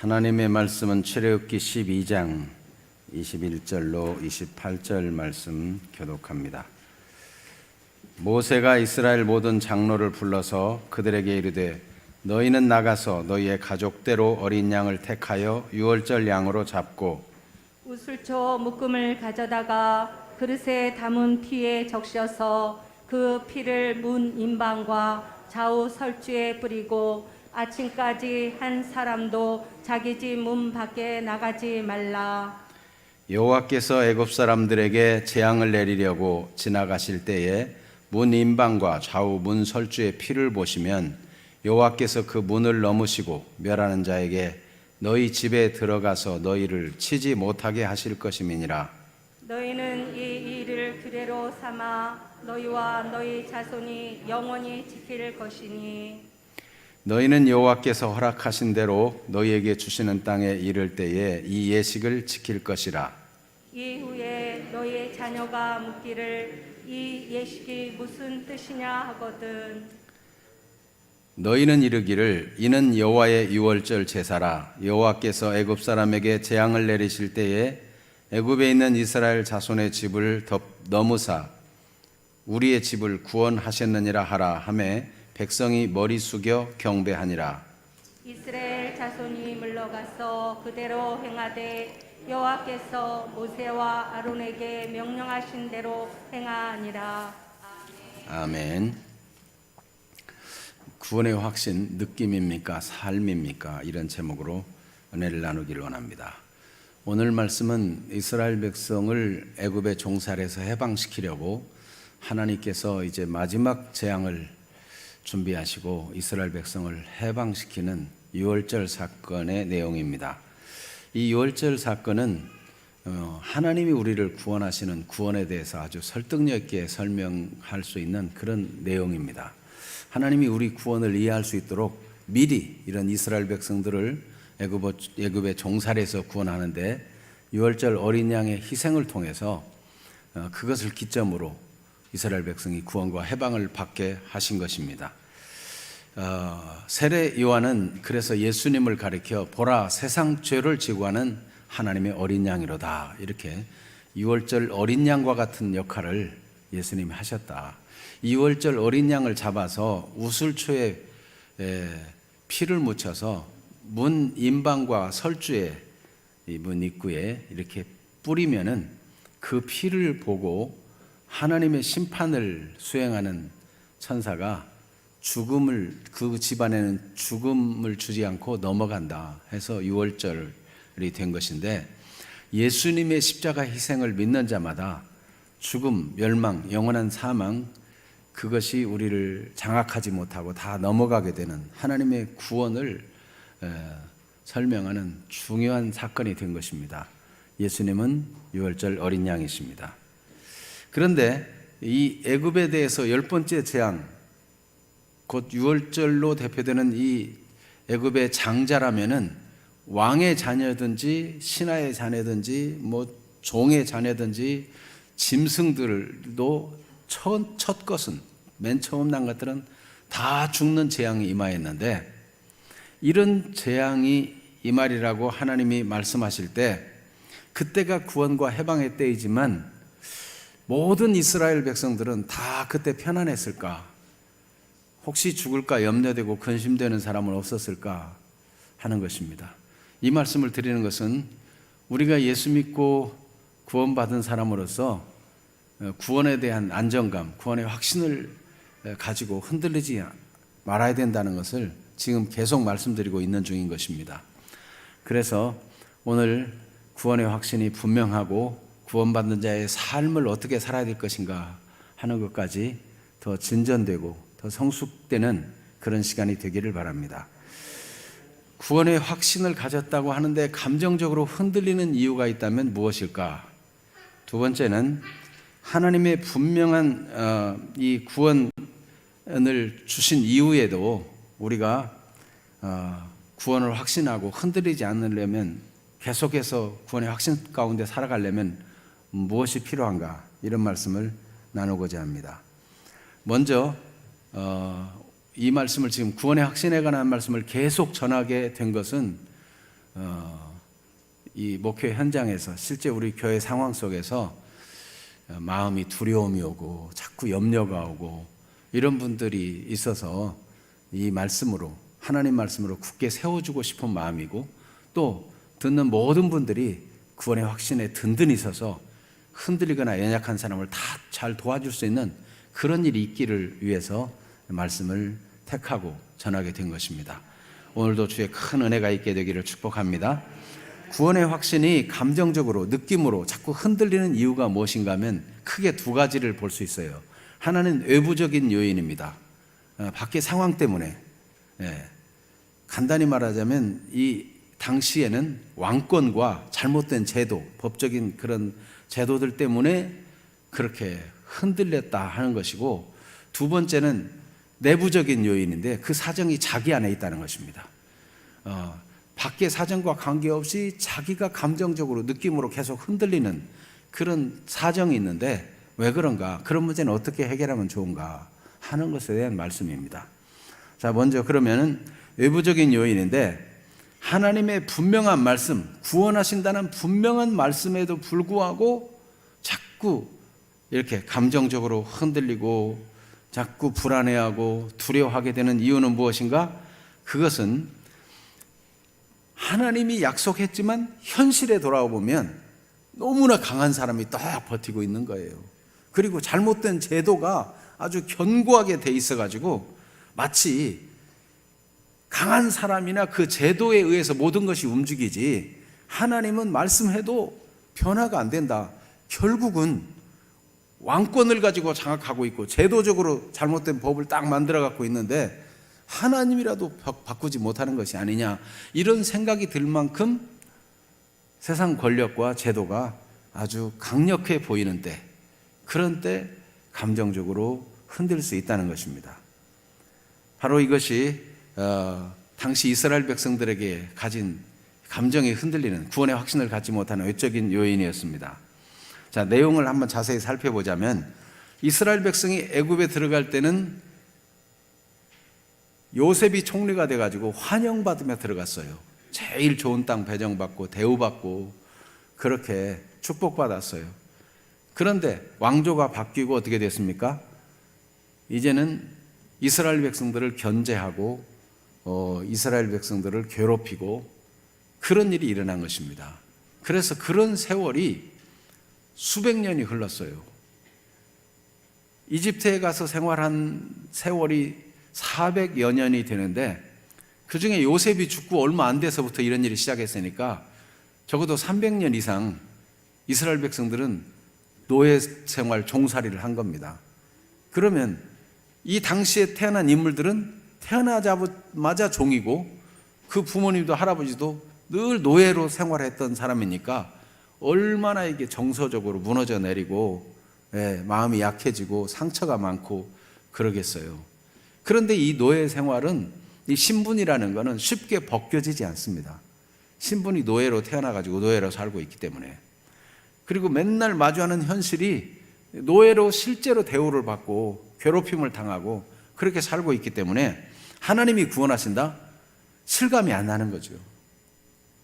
하나님의 말씀은 출애굽기 12장 21절로 28절 말씀 교독합니다. 모세가 이스라엘 모든 장로를 불러서 그들에게 이르되 너희는 나가서 너희의 가족대로 어린 양을 택하여 유월절 양으로 잡고 우슬초 묶음을 가져다가 그릇에 담은 피에 적셔서 그 피를 문 임방과 좌우 설주에 뿌리고 아침까지 한 사람도 자기 집 문 밖에 나가지 말라. 여호와께서 애굽 사람들에게 재앙을 내리려고 지나가실 때에 문 임방과 좌우 문 설주의 피를 보시면 여호와께서 그 문을 넘으시고 멸하는 자에게 너희 집에 들어가서 너희를 치지 못하게 하실 것임이니라. 너희는 이 일을 규례로 삼아 너희와 너희 자손이 영원히 지킬 것이니 너희는 여호와께서 허락하신 대로 너희에게 주시는 땅에 이를 때에 이 예식을 지킬 것이라. 이후에 너희의 자녀가 묻기를 이 예식이 무슨 뜻이냐 하거든 너희는 이르기를 이는 여호와의 유월절 제사라. 여호와께서 애굽 사람에게 재앙을 내리실 때에 애굽에 있는 이스라엘 자손의 집을 넘으사 우리의 집을 구원하셨느니라 하라 하매 백성이 머리 숙여 경배하니라. 이스라엘 자손이 물러가서 그대로 행하되 여호와께서 모세와 아론에게 명령하신 대로 행하니라. 아멘. 구원의 확신, 느낌입니까? 삶입니까? 이런 제목으로 은혜를 나누기를 원합니다. 오늘 말씀은 이스라엘 백성을 애굽의 종살에서 해방시키려고 하나님께서 이제 마지막 재앙을 준비하시고 이스라엘 백성을 해방시키는 유월절 사건의 내용입니다. 이 유월절 사건은 하나님이 우리를 구원하시는 구원에 대해서 아주 설득력 있게 설명할 수 있는 그런 내용입니다. 하나님이 우리 구원을 이해할 수 있도록 미리 이런 이스라엘 백성들을 애굽의 종살에서 구원하는데 유월절 어린 양의 희생을 통해서 그것을 기점으로 이스라엘 백성이 구원과 해방을 받게 하신 것입니다. 세례 요한은 그래서 예수님을 가리켜 보라 세상 죄를 지고 하는 하나님의 어린 양이로다, 이렇게 유월절 어린 양과 같은 역할을 예수님이 하셨다. 유월절 어린 양을 잡아서 우슬초에 피를 묻혀서 문 임방과 설주에 이 문 입구에 이렇게 뿌리면은 그 피를 보고 하나님의 심판을 수행하는 천사가 죽음을, 그 집안에는 죽음을 주지 않고 넘어간다 해서 유월절이 된 것인데, 예수님의 십자가 희생을 믿는 자마다 죽음, 멸망, 영원한 사망, 그것이 우리를 장악하지 못하고 다 넘어가게 되는 하나님의 구원을 설명하는 중요한 사건이 된 것입니다. 예수님은 유월절 어린 양이십니다. 그런데 이 애굽에 대해서 10번째 재앙, 곧 유월절로 대표되는 이 애굽의 장자라면은 왕의 자녀든지 신하의 자녀든지 종의 자녀든지 짐승들도 첫 것은, 맨 처음 난 것들은 다 죽는 재앙이 임하였는데, 이런 재앙이 임하리라고 하나님이 말씀하실 때 그때가 구원과 해방의 때이지만 모든 이스라엘 백성들은 다 그때 편안했을까? 혹시 죽을까 염려되고 근심되는 사람은 없었을까 하는 것입니다. 이 말씀을 드리는 것은 우리가 예수 믿고 구원받은 사람으로서 구원에 대한 안정감, 구원의 확신을 가지고 흔들리지 말아야 된다는 것을 지금 계속 말씀드리고 있는 중인 것입니다. 그래서 오늘 구원의 확신이 분명하고 구원받는 자의 삶을 어떻게 살아야 될 것인가 하는 것까지 더 진전되고 더 성숙되는 그런 시간이 되기를 바랍니다. 구원의 확신을 가졌다고 하는데 감정적으로 흔들리는 이유가 있다면 무엇일까? 두 번째는 하나님의 분명한 이 구원을 주신 이후에도 우리가 구원을 확신하고 흔들리지 않으려면, 계속해서 구원의 확신 가운데 살아가려면 무엇이 필요한가, 이런 말씀을 나누고자 합니다. 먼저 이 말씀을, 지금 구원의 확신에 관한 말씀을 계속 전하게 된 것은 이 목회 현장에서 실제 우리 교회 상황 속에서 마음이 두려움이 오고 자꾸 염려가 오고 이런 분들이 있어서 이 말씀으로, 하나님 말씀으로 굳게 세워주고 싶은 마음이고, 또 듣는 모든 분들이 구원의 확신에 든든히 서서 흔들리거나 연약한 사람을 다 잘 도와줄 수 있는 그런 일이 있기를 위해서 말씀을 택하고 전하게 된 것입니다. 오늘도 주의 큰 은혜가 있게 되기를 축복합니다. 구원의 확신이 감정적으로, 느낌으로 자꾸 흔들리는 이유가 무엇인가 하면 크게 두 가지를 볼 수 있어요. 하나는 외부적인 요인입니다. 밖의 상황 때문에. 간단히 말하자면 이 당시에는 왕권과 잘못된 제도, 법적인 그런 제도들 때문에 그렇게 흔들렸다 하는 것이고, 두 번째는 내부적인 요인인데 그 사정이 자기 안에 있다는 것입니다. 밖의 사정과 관계없이 자기가 감정적으로, 느낌으로 계속 흔들리는 그런 사정이 있는데 왜 그런가? 그런 문제는 어떻게 해결하면 좋은가 하는 것에 대한 말씀입니다. 자, 먼저 그러면은 외부적인 요인인데, 하나님의 분명한 말씀, 구원하신다는 분명한 말씀에도 불구하고 자꾸 이렇게 감정적으로 흔들리고 자꾸 불안해하고 두려워하게 되는 이유는 무엇인가? 그것은 하나님이 약속했지만 현실에 돌아보면 너무나 강한 사람이 딱 버티고 있는 거예요. 그리고 잘못된 제도가 아주 견고하게 돼 있어가지고 마치 강한 사람이나 그 제도에 의해서 모든 것이 움직이지, 하나님은 말씀해도 변화가 안 된다. 결국은 왕권을 가지고 장악하고 있고 제도적으로 잘못된 법을 딱 만들어 갖고 있는데 하나님이라도 바꾸지 못하는 것이 아니냐, 이런 생각이 들 만큼 세상 권력과 제도가 아주 강력해 보이는데, 그런 때 감정적으로 흔들 수 있다는 것입니다. 바로 이것이 당시 이스라엘 백성들에게 가진 감정이 흔들리는, 구원의 확신을 갖지 못하는 외적인 요인이었습니다. 자, 내용을 한번 자세히 살펴보자면, 이스라엘 백성이 애굽에 들어갈 때는 요셉이 총리가 돼가지고 환영받으며 들어갔어요. 제일 좋은 땅 배정받고 대우받고 그렇게 축복받았어요. 그런데 왕조가 바뀌고 어떻게 됐습니까? 이제는 이스라엘 백성들을 견제하고 이스라엘 백성들을 괴롭히고 그런 일이 일어난 것입니다. 그래서 그런 세월이 수백 년이 흘렀어요. 이집트에 가서 생활한 세월이 400여 년이 되는데, 그 중에 요셉이 죽고 얼마 안 돼서부터 이런 일이 시작했으니까 적어도 300년 이상 이스라엘 백성들은 노예 생활, 종살이를 한 겁니다. 그러면 이 당시에 태어난 인물들은 태어나자마자 종이고 그 부모님도 할아버지도 늘 노예로 생활했던 사람이니까 얼마나 이게 정서적으로 무너져 내리고 마음이 약해지고 상처가 많고 그러겠어요. 그런데 이 노예 생활은, 이 신분이라는 것은 쉽게 벗겨지지 않습니다. 신분이 노예로 태어나가지고 노예로 살고 있기 때문에. 그리고 맨날 마주하는 현실이 노예로 실제로 대우를 받고 괴롭힘을 당하고 그렇게 살고 있기 때문에 하나님이 구원하신다? 실감이 안 나는 거죠.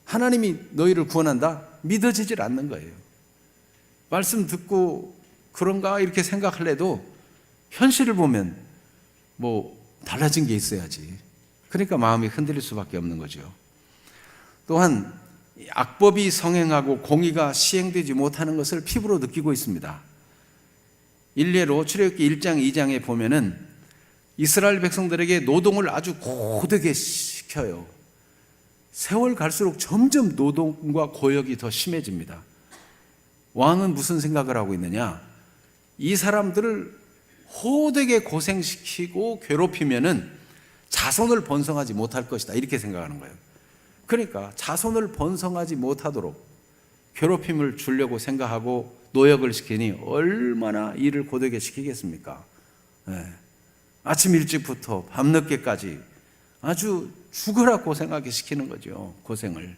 하나님이 너희를 구원한다? 믿어지질 않는 거예요. 말씀 듣고 그런가 이렇게 생각할래도 현실을 보면 뭐 달라진 게 있어야지. 그러니까 마음이 흔들릴 수밖에 없는 거죠. 또한 악법이 성행하고 공의가 시행되지 못하는 것을 피부로 느끼고 있습니다. 일례로 출애굽기 1장 2장에 보면은 이스라엘 백성들에게 노동을 아주 고되게 시켜요. 세월 갈수록 점점 노동과 고역이 더 심해집니다. 왕은 무슨 생각을 하고 있느냐? 이 사람들을 호되게 고생시키고 괴롭히면은 자손을 번성하지 못할 것이다, 이렇게 생각하는 거예요. 그러니까 자손을 번성하지 못하도록 괴롭힘을 주려고 생각하고 노역을 시키니 얼마나 일을 고되게 시키겠습니까? 아침 일찍부터 밤늦게까지 아주 죽어라 고생하게 시키는 거죠. 고생을.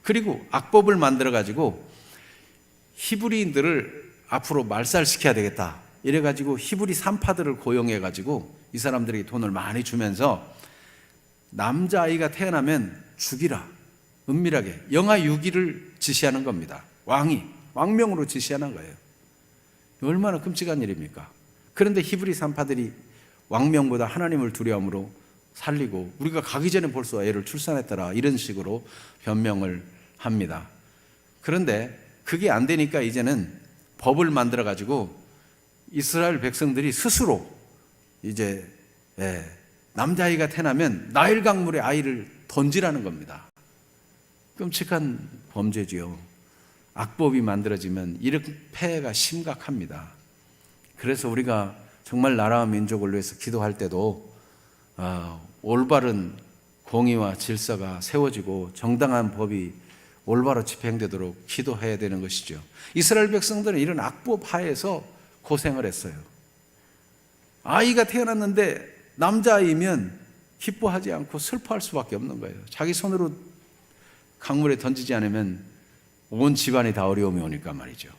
그리고 악법을 만들어 가지고 히브리인들을 앞으로 말살시켜야 되겠다, 이래가지고 히브리 산파들을 고용해가지고 이 사람들에게 돈을 많이 주면서 남자아이가 태어나면 죽이라, 은밀하게 영하 6일을 지시하는 겁니다. 왕명으로 지시하는 거예요. 얼마나 끔찍한 일입니까? 그런데 히브리 산파들이 왕명보다 하나님을 두려움으로 살리고 우리가 가기 전에 벌써 애를 출산했더라 이런 식으로 변명을 합니다. 그런데 그게 안 되니까 이제는 법을 만들어 가지고 이스라엘 백성들이 스스로 이제 남자아이가 태어나면 나일 강물에 아이를 던지라는 겁니다. 끔찍한 범죄지요. 악법이 만들어지면 이런 폐해가 심각합니다. 그래서 우리가 정말 나라와 민족을 위해서 기도할 때도 올바른 공의와 질서가 세워지고 정당한 법이 올바로 집행되도록 기도해야 되는 것이죠. 이스라엘 백성들은 이런 악법 하에서 고생을 했어요. 아이가 태어났는데 남자아이면 기뻐하지 않고 슬퍼할 수밖에 없는 거예요. 자기 손으로 강물에 던지지 않으면 온 집안이 다 어려움이 오니까 말이죠.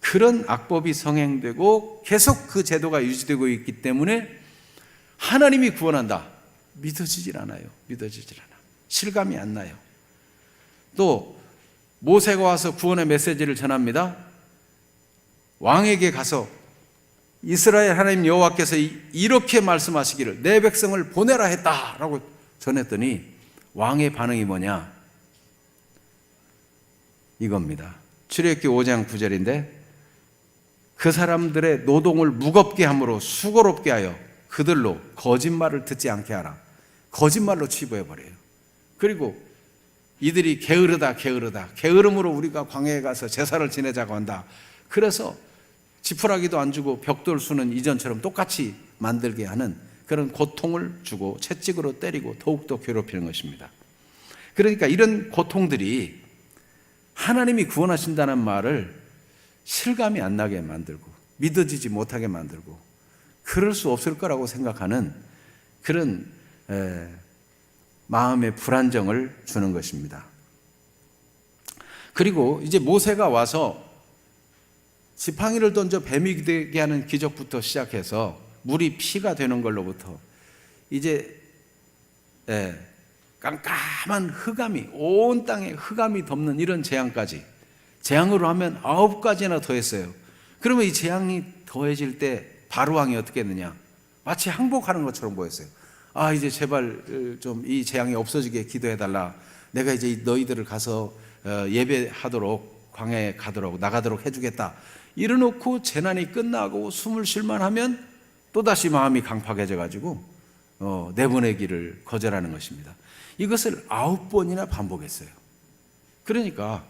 그런 악법이 성행되고 계속 그 제도가 유지되고 있기 때문에 하나님이 구원한다. 믿어지질 않아요. 실감이 안 나요. 또 모세가 와서 구원의 메시지를 전합니다. 왕에게 가서 이스라엘 하나님 여호와께서 이렇게 말씀하시기를 내 백성을 보내라 했다라고 전했더니 왕의 반응이 뭐냐? 이겁니다. 출애굽기 5장 9절인데 그 사람들의 노동을 무겁게 함으로 수고롭게 하여 그들로 거짓말을 듣지 않게 하라. 거짓말로 치부해버려요. 그리고 이들이 게으름으로 우리가 광야에 가서 제사를 지내자고 한다. 그래서 지푸라기도 안 주고 벽돌수는 이전처럼 똑같이 만들게 하는 그런 고통을 주고 채찍으로 때리고 더욱더 괴롭히는 것입니다. 그러니까 이런 고통들이 하나님이 구원하신다는 말을 실감이 안 나게 만들고 믿어지지 못하게 만들고 그럴 수 없을 거라고 생각하는 그런 마음의 불안정을 주는 것입니다. 그리고 이제 모세가 와서 지팡이를 던져 뱀이 되게 하는 기적부터 시작해서 물이 피가 되는 걸로부터 이제 깜깜한 흑암이 온 땅에 흑암이 덮는 이런 재앙까지 재앙으로 하면 9가지나 더했어요. 그러면 이 재앙이 더해질 때 바로왕이 어떻게 했느냐? 마치 항복하는 것처럼 보였어요. 이제 제발 좀 이 재앙이 없어지게 기도해달라. 내가 이제 너희들을 가서 예배하도록 광야에 나가도록 해주겠다. 이래놓고 재난이 끝나고 숨을 쉴만 하면 또다시 마음이 강팍해져 가지고 내보내기를 거절하는 것입니다. 이것을 9번이나 반복했어요. 그러니까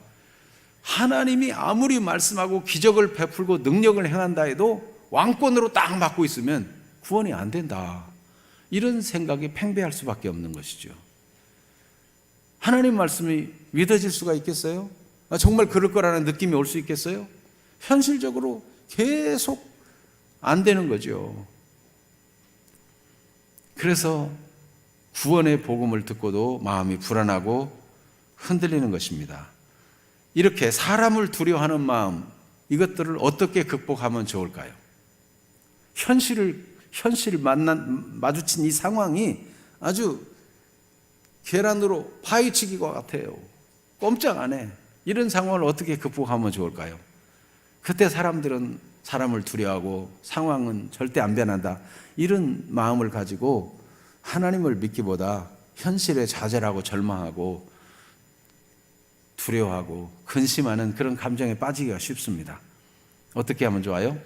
하나님이 아무리 말씀하고 기적을 베풀고 능력을 행한다 해도 왕권으로 딱 맡고 있으면 구원이 안 된다. 이런 생각이 팽배할 수밖에 없는 것이죠. 하나님 말씀이 믿어질 수가 있겠어요? 정말 그럴 거라는 느낌이 올 수 있겠어요? 현실적으로 계속 안 되는 거죠. 그래서 구원의 복음을 듣고도 마음이 불안하고 흔들리는 것입니다. 이렇게 사람을 두려워하는 마음, 이것들을 어떻게 극복하면 좋을까요? 현실을 마주친 이 상황이 아주 계란으로 파헤치기와 같아요. 꼼짝 안 해. 이런 상황을 어떻게 극복하면 좋을까요? 그때 사람들은 사람을 두려워하고 상황은 절대 안 변한다. 이런 마음을 가지고 하나님을 믿기보다 현실에 좌절하고 절망하고 두려워하고 근심하는 그런 감정에 빠지기가 쉽습니다. 어떻게 하면 좋아요?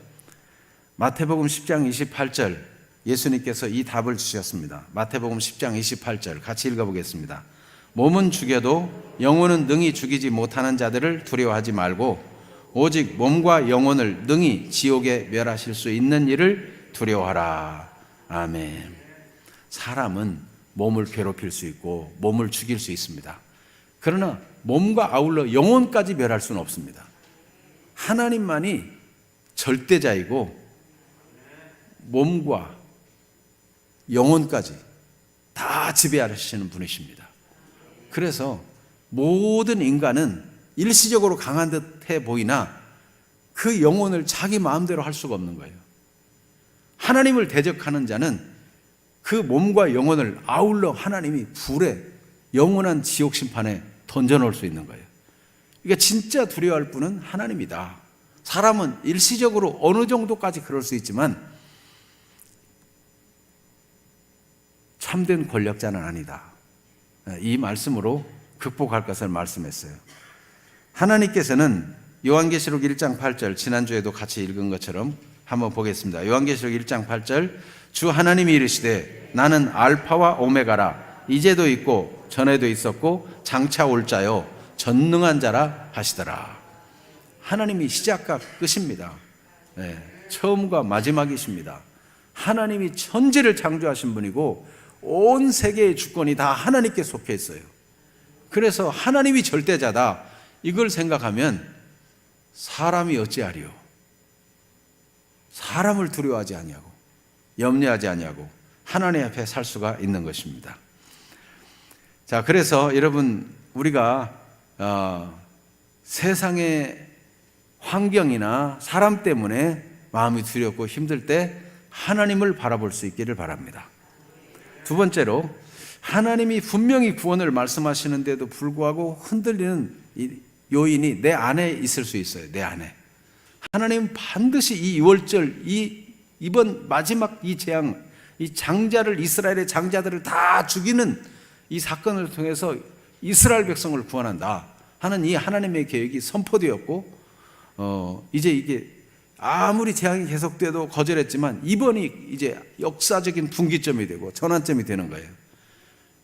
마태복음 10장 28절 예수님께서 이 답을 주셨습니다. 마태복음 10장 28절 같이 읽어보겠습니다. 몸은 죽여도 영혼은 능히 죽이지 못하는 자들을 두려워하지 말고 오직 몸과 영혼을 능히 지옥에 멸하실 수 있는 이를 두려워하라. 아멘. 사람은 몸을 괴롭힐 수 있고 몸을 죽일 수 있습니다. 그러나 몸과 아울러 영혼까지 멸할 수는 없습니다. 하나님만이 절대자이고 몸과 영혼까지 다 지배하시는 분이십니다. 그래서 모든 인간은 일시적으로 강한 듯해 보이나 그 영혼을 자기 마음대로 할 수가 없는 거예요. 하나님을 대적하는 자는 그 몸과 영혼을 아울러 하나님이 불에 영원한 지옥 심판에 던져놓을 수 있는 거예요. 그러니까 진짜 두려워할 분은 하나님이다. 사람은 일시적으로 어느 정도까지 그럴 수 있지만 참된 권력자는 아니다. 이 말씀으로 극복할 것을 말씀했어요. 하나님께서는 요한계시록 1장 8절, 지난주에도 같이 읽은 것처럼 한번 보겠습니다. 요한계시록 1장 8절, 주 하나님이 이르시되 나는 알파와 오메가라, 이제도 있고 전에도 있었고 장차 올 자요 전능한 자라 하시더라. 하나님이 시작과 끝입니다. 처음과 마지막이십니다. 하나님이 천지를 창조하신 분이고 온 세계의 주권이 다 하나님께 속해 있어요. 그래서 하나님이 절대자다, 이걸 생각하면 사람이 어찌하리요? 사람을 두려워하지 아니하고 염려하지 아니하고 하나님 앞에 살 수가 있는 것입니다. 자, 그래서 여러분, 우리가 세상의 환경이나 사람 때문에 마음이 두렵고 힘들 때 하나님을 바라볼 수 있기를 바랍니다. 두 번째로, 하나님이 분명히 구원을 말씀하시는데도 불구하고 흔들리는 이 요인이 내 안에 있을 수 있어요. 내 안에. 하나님은 반드시 이 6월절, 이번 마지막 이 재앙, 이 장자를, 이스라엘의 장자들을 다 죽이는 이 사건을 통해서 이스라엘 백성을 구원한다 하는 이 하나님의 계획이 선포되었고, 이제 이게 아무리 재앙이 계속돼도 거절했지만 이번이 이제 역사적인 분기점이 되고 전환점이 되는 거예요.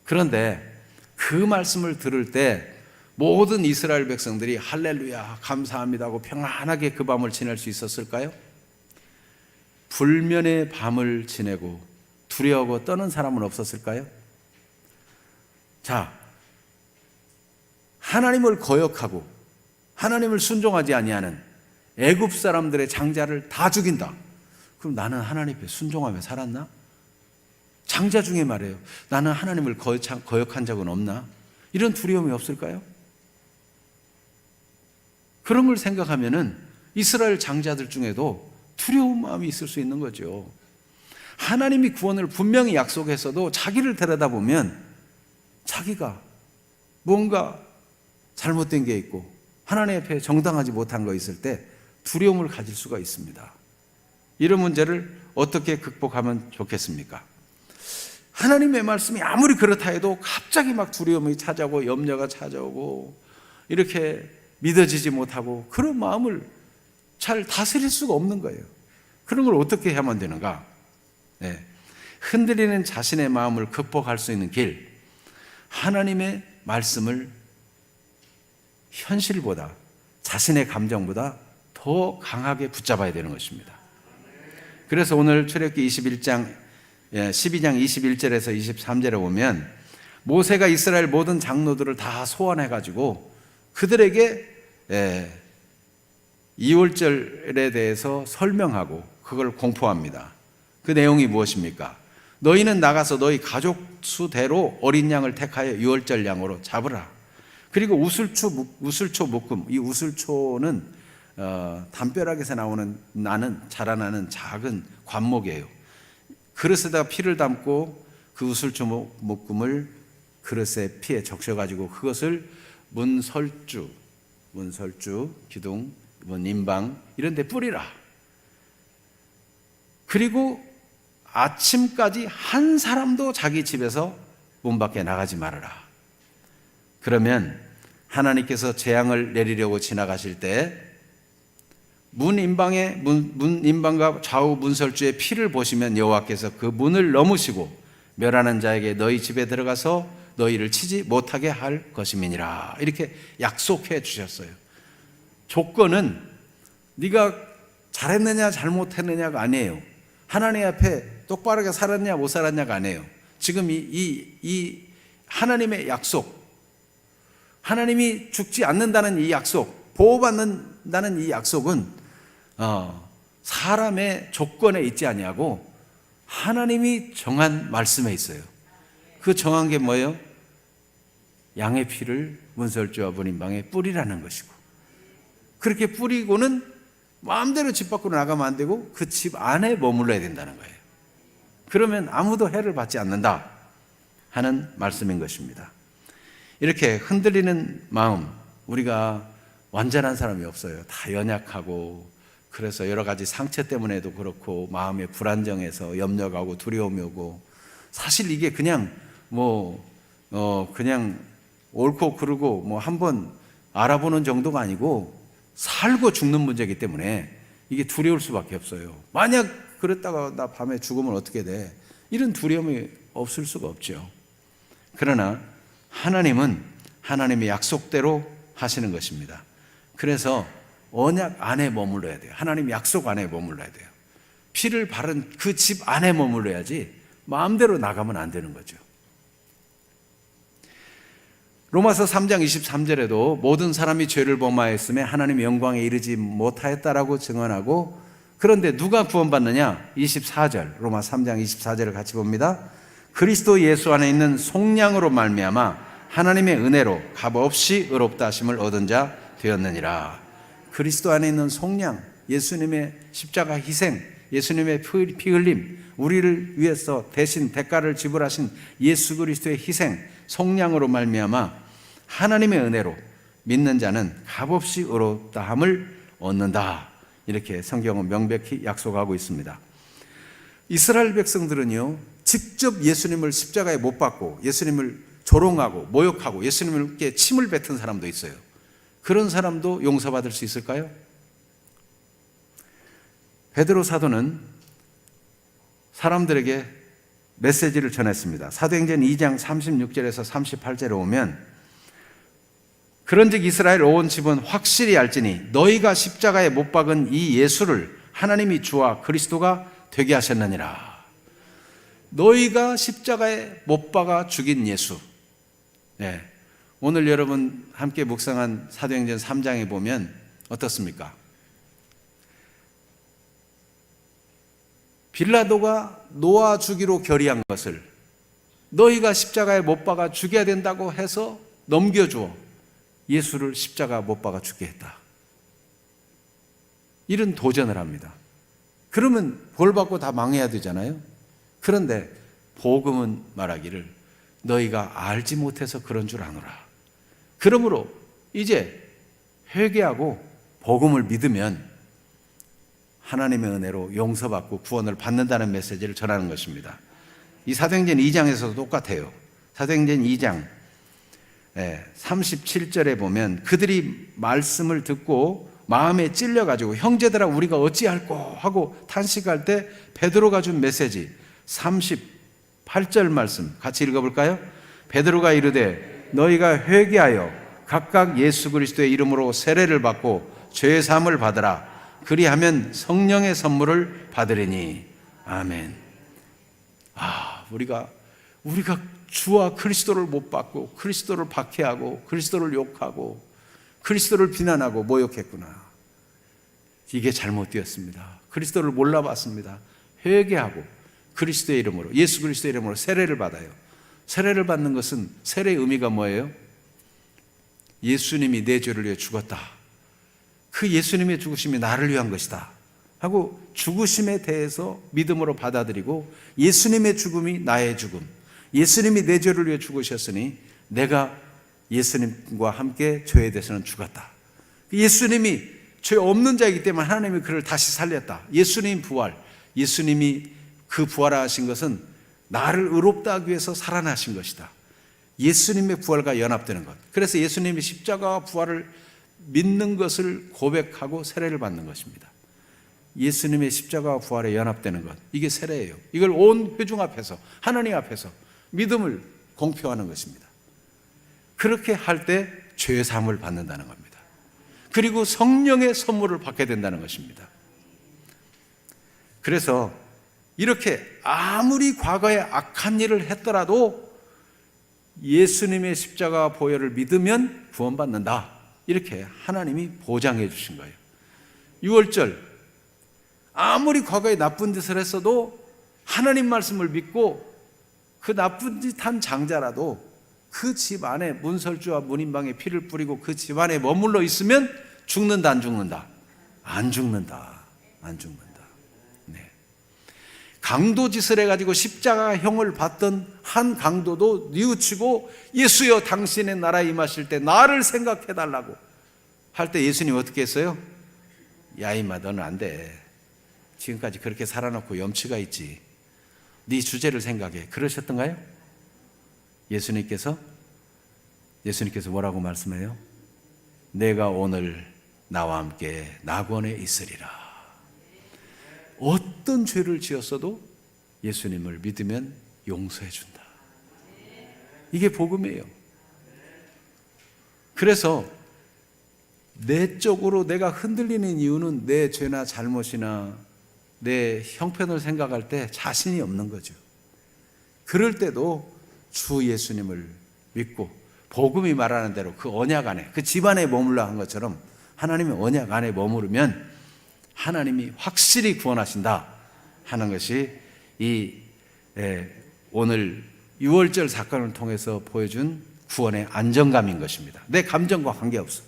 그런데 그 말씀을 들을 때 모든 이스라엘 백성들이 할렐루야 감사합니다 하고 평안하게 그 밤을 지낼 수 있었을까요? 불면의 밤을 지내고 두려워하고 떠는 사람은 없었을까요? 자, 하나님을 거역하고 하나님을 순종하지 아니하는 애굽 사람들의 장자를 다 죽인다. 그럼 나는 하나님 앞에 순종하며 살았나? 장자 중에 말이에요, 나는 하나님을 거역한 적은 없나? 이런 두려움이 없을까요? 그런 걸 생각하면은 이스라엘 장자들 중에도 두려운 마음이 있을 수 있는 거죠. 하나님이 구원을 분명히 약속했어도 자기를 들여다보면 자기가 뭔가 잘못된 게 있고 하나님 앞에 정당하지 못한 거 있을 때 두려움을 가질 수가 있습니다. 이런 문제를 어떻게 극복하면 좋겠습니까? 하나님의 말씀이 아무리 그렇다 해도 갑자기 막 두려움이 찾아오고 염려가 찾아오고 이렇게 믿어지지 못하고 그런 마음을 잘 다스릴 수가 없는 거예요. 그런 걸 어떻게 하면 되는가? 흔들리는 자신의 마음을 극복할 수 있는 길, 하나님의 말씀을 현실보다, 자신의 감정보다 더 강하게 붙잡아야 되는 것입니다. 그래서 오늘 출애굽기 12장 21절에서 23절에 보면 모세가 이스라엘 모든 장로들을 다 소환해가지고 그들에게 2월절에 대해서 설명하고 그걸 공포합니다. 그 내용이 무엇입니까? 너희는 나가서 너희 가족 수대로 어린 양을 택하여 6월절 양으로 잡으라. 그리고 우슬초 묶음, 이 우슬초는 담벼락에서 자라나는 작은 관목이에요. 그릇에다가 피를 담고 그 우슬초 묶음을 그릇에 피에 적셔가지고 그것을 문설주, 기둥, 문인방 이런 데 뿌리라. 그리고 아침까지 한 사람도 자기 집에서 문 밖에 나가지 말아라. 그러면 하나님께서 재앙을 내리려고 지나가실 때 문인방과 좌우 문설주의 피를 보시면 여호와께서 그 문을 넘으시고 멸하는 자에게 너희 집에 들어가서 너희를 치지 못하게 할 것임이니라. 이렇게 약속해 주셨어요. 조건은 네가 잘했느냐 잘못했느냐가 아니에요. 하나님 앞에 똑바르게 살았냐 못 살았냐가 아니에요. 지금 이 하나님의 약속, 하나님이 죽지 않는다는 이 약속, 보호받는다는 이 약속은 사람의 조건에 있지 아니하고 하나님이 정한 말씀에 있어요. 그 정한 게 뭐예요? 양의 피를 문설주와 문인방에 뿌리라는 것이고, 그렇게 뿌리고는 마음대로 집 밖으로 나가면 안 되고 그 집 안에 머물러야 된다는 거예요. 그러면 아무도 해를 받지 않는다 하는 말씀인 것입니다. 이렇게 흔들리는 마음, 우리가 완전한 사람이 없어요. 다 연약하고, 그래서 여러 가지 상처 때문에도 그렇고, 마음에 불안정해서 염려가 오고 두려움이 오고, 사실 이게 그냥 그냥 옳고 그르고 한번 알아보는 정도가 아니고 살고 죽는 문제이기 때문에 이게 두려울 수밖에 없어요. 만약 그랬다가 나 밤에 죽으면 어떻게 돼? 이런 두려움이 없을 수가 없죠. 그러나 하나님은 하나님의 약속대로 하시는 것입니다. 그래서 언약 안에 머물러야 돼요. 하나님 약속 안에 머물러야 돼요. 피를 바른 그 집 안에 머물러야지 마음대로 나가면 안 되는 거죠. 로마서 3장 23절에도 모든 사람이 죄를 범하였음에 하나님의 영광에 이르지 못하였다라고 증언하고, 그런데 누가 구원받느냐? 24절, 로마 3장 24절을 같이 봅니다. 그리스도 예수 안에 있는 속량으로 말미암아 하나님의 은혜로 값없이 의롭다 하심을 얻은 자 되었느니라. 그리스도 안에 있는 속량, 예수님의 십자가 희생, 예수님의 피 흘림, 우리를 위해서 대신 대가를 지불하신 예수 그리스도의 희생, 속량으로 말미암아 하나님의 은혜로 믿는 자는 값없이 의롭다함을 얻는다. 이렇게 성경은 명백히 약속하고 있습니다. 이스라엘 백성들은요, 직접 예수님을 십자가에 못 박고 예수님을 조롱하고 모욕하고 예수님께 침을 뱉은 사람도 있어요. 그런 사람도 용서받을 수 있을까요? 베드로 사도는 사람들에게 메시지를 전했습니다. 사도행전 2장 36절에서 38절에 오면, 그런즉 이스라엘 온 집은 확실히 알지니 너희가 십자가에 못 박은 이 예수를 하나님이 주와 그리스도가 되게 하셨느니라. 너희가 십자가에 못 박아 죽인 예수. 네. 오늘 여러분 함께 묵상한 사도행전 3장에 보면 어떻습니까? 빌라도가 놓아주기로 결의한 것을 너희가 십자가에 못 박아 죽여야 된다고 해서 넘겨주어 예수를 십자가 못 박아 죽게 했다. 이런 도전을 합니다. 그러면 벌 받고 다 망해야 되잖아요. 그런데 복음은 말하기를 너희가 알지 못해서 그런 줄 아노라. 그러므로 이제 회개하고 복음을 믿으면 하나님의 은혜로 용서받고 구원을 받는다는 메시지를 전하는 것입니다. 이 사도행전 2장에서도 똑같아요. 사도행전 2장 37절에 보면 그들이 말씀을 듣고 마음에 찔려가지고 형제들아 우리가 어찌할꼬 하고 탄식할 때 베드로가 준 메시지 38절 말씀 같이 읽어볼까요? 베드로가 이르되 너희가 회개하여 각각 예수 그리스도의 이름으로 세례를 받고 죄 사함을 받으라. 그리하면 성령의 선물을 받으리니. 아멘. 우리가 주와 그리스도를 못 받고 그리스도를 박해하고 그리스도를 욕하고 그리스도를 비난하고 모욕했구나. 이게 잘못되었습니다. 그리스도를 몰라봤습니다. 회개하고 그리스도의 이름으로, 예수 그리스도의 이름으로 세례를 받아요. 세례를 받는 것은, 세례의 의미가 뭐예요? 예수님이 내 죄를 위해 죽었다. 그 예수님의 죽으심이 나를 위한 것이다 하고 죽으심에 대해서 믿음으로 받아들이고, 예수님의 죽음이 나의 죽음, 예수님이 내 죄를 위해 죽으셨으니 내가 예수님과 함께 죄에 대해서는 죽었다. 예수님이 죄 없는 자이기 때문에 하나님이 그를 다시 살렸다. 예수님 부활, 예수님이 그 부활하신 것은 나를 의롭다 하기 위해서 살아나신 것이다. 예수님의 부활과 연합되는 것. 그래서 예수님이 십자가와 부활을 믿는 것을 고백하고 세례를 받는 것입니다. 예수님의 십자가와 부활에 연합되는 것, 이게 세례예요. 이걸 온 회중 앞에서, 하나님 앞에서 믿음을 공표하는 것입니다. 그렇게 할 때 죄 사함을 받는다는 겁니다. 그리고 성령의 선물을 받게 된다는 것입니다. 그래서 이렇게 아무리 과거에 악한 일을 했더라도 예수님의 십자가 보혈을 믿으면 구원받는다, 이렇게 하나님이 보장해 주신 거예요. 6월절, 아무리 과거에 나쁜 짓을 했어도 하나님 말씀을 믿고 그 나쁜 짓 한 장자라도 그 집 안에 문설주와 문인방에 피를 뿌리고 그 집 안에 머물러 있으면 죽는다, 안 죽는다? 안 죽는다. 안 죽는다. 네. 강도짓을 해가지고 십자가형을 받던 한 강도도 뉘우치고 예수여 당신의 나라에 임하실 때 나를 생각해달라고 할 때 예수님 어떻게 했어요? 야 임마 너는 안 돼. 지금까지 그렇게 살아놓고 염치가 있지. 네 주제를 생각해. 그러셨던가요? 예수님께서 뭐라고 말씀해요? 내가 오늘 나와 함께 낙원에 있으리라. 어떤 죄를 지었어도 예수님을 믿으면 용서해 준다. 이게 복음이에요. 그래서 내적으로 내가 흔들리는 이유는 내 죄나 잘못이나 내 형편을 생각할 때 자신이 없는 거죠. 그럴 때도 주 예수님을 믿고 복음이 말하는 대로 그 언약 안에, 그 집안에 머물러 한 것처럼 하나님의 언약 안에 머무르면 하나님이 확실히 구원하신다 하는 것이 오늘 유월절 사건을 통해서 보여준 구원의 안정감인 것입니다. 내 감정과 관계없어.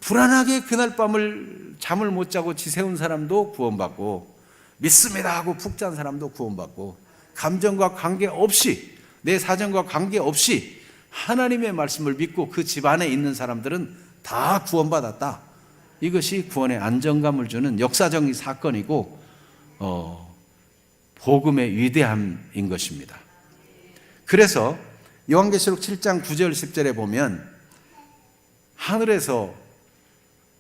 불안하게 그날 밤을 잠을 못 자고 지새운 사람도 구원받고, 믿습니다 하고 푹 잔 사람도 구원받고, 감정과 관계없이, 내 사정과 관계없이 하나님의 말씀을 믿고 그 집 안에 있는 사람들은 다 구원받았다. 이것이 구원의 안정감을 주는 역사적인 사건이고 복음의 위대함인 것입니다. 그래서 요한계시록 7장 9절 10절에 보면 하늘에서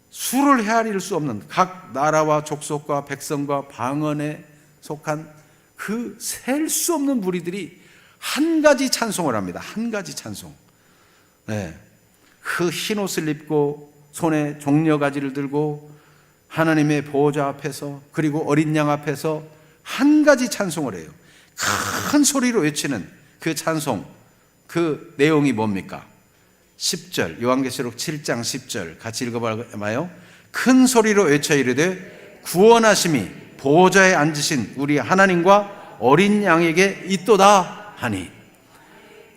수를 헤아릴 수 없는 각 나라와 족속과 백성과 방언에 속한 그 셀 수 없는 무리들이 한 가지 찬송을 합니다. 한 가지 찬송. 그 흰 옷을 입고 손에 종려가지를 들고 하나님의 보호자 앞에서, 그리고 어린 양 앞에서 한 가지 찬송을 해요. 큰 소리로 외치는 그 찬송, 그 내용이 뭡니까? 10절, 요한계시록 7장 10절 같이 읽어봐요. 큰 소리로 외쳐 이르되 구원하심이 보호자에 앉으신 우리 하나님과 어린 양에게 있도다 하니.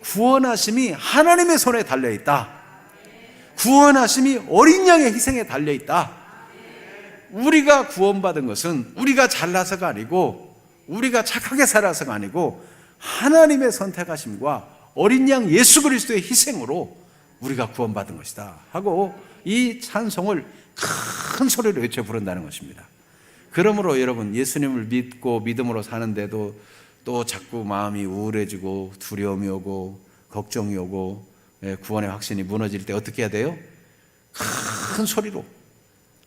구원하심이 하나님의 손에 달려있다. 구원하심이 어린 양의 희생에 달려있다. 우리가 구원받은 것은 우리가 잘나서가 아니고, 우리가 착하게 살아서가 아니고, 하나님의 선택하심과 어린 양 예수 그리스도의 희생으로 우리가 구원받은 것이다 하고 이 찬송을 큰 소리로 외쳐 부른다는 것입니다. 그러므로 여러분, 예수님을 믿고 믿음으로 사는데도 또 자꾸 마음이 우울해지고 두려움이 오고 걱정이 오고 구원의 확신이 무너질 때 어떻게 해야 돼요? 큰 소리로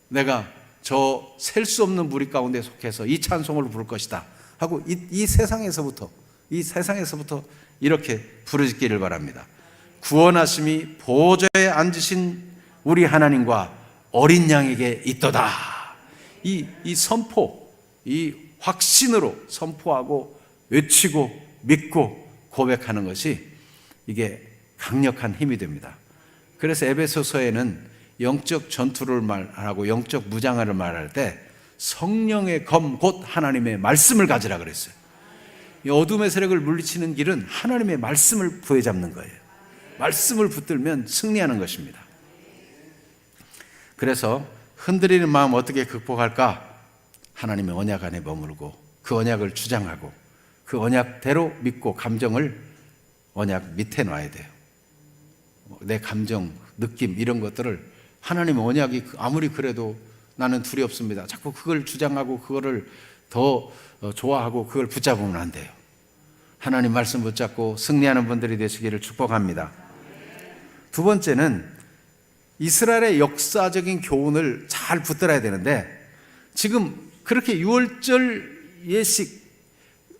내가 저 셀 수 없는 무리 가운데 속해서 이 찬송을 부를 것이다 하고 이 세상에서부터 이렇게 부르짖기를 바랍니다. 구원하심이 보호자에 앉으신 우리 하나님과 어린 양에게 있도다. 이 선포, 이 확신으로 선포하고 외치고 믿고 고백하는 것이 이게 강력한 힘이 됩니다. 그래서 에베소서에는 영적 전투를 말하고 영적 무장을 말할 때 성령의 검 곧 하나님의 말씀을 가지라 그랬어요. 이 어둠의 세력을 물리치는 길은 하나님의 말씀을 부여잡는 거예요. 말씀을 붙들면 승리하는 것입니다. 그래서 흔들리는 마음 어떻게 극복할까? 하나님의 언약 안에 머물고 그 언약을 주장하고 그 언약대로 믿고 감정을 언약 밑에 놔야 돼요. 내 감정, 느낌 이런 것들을 하나님의 언약이 아무리 그래도 나는 두렵습니다. 자꾸 그걸 주장하고 그거를 더 좋아하고 그걸 붙잡으면 안 돼요. 하나님 말씀 붙잡고 승리하는 분들이 되시기를 축복합니다. 두 번째는 이스라엘의 역사적인 교훈을 잘 붙들어야 되는데, 지금 그렇게 유월절 예식,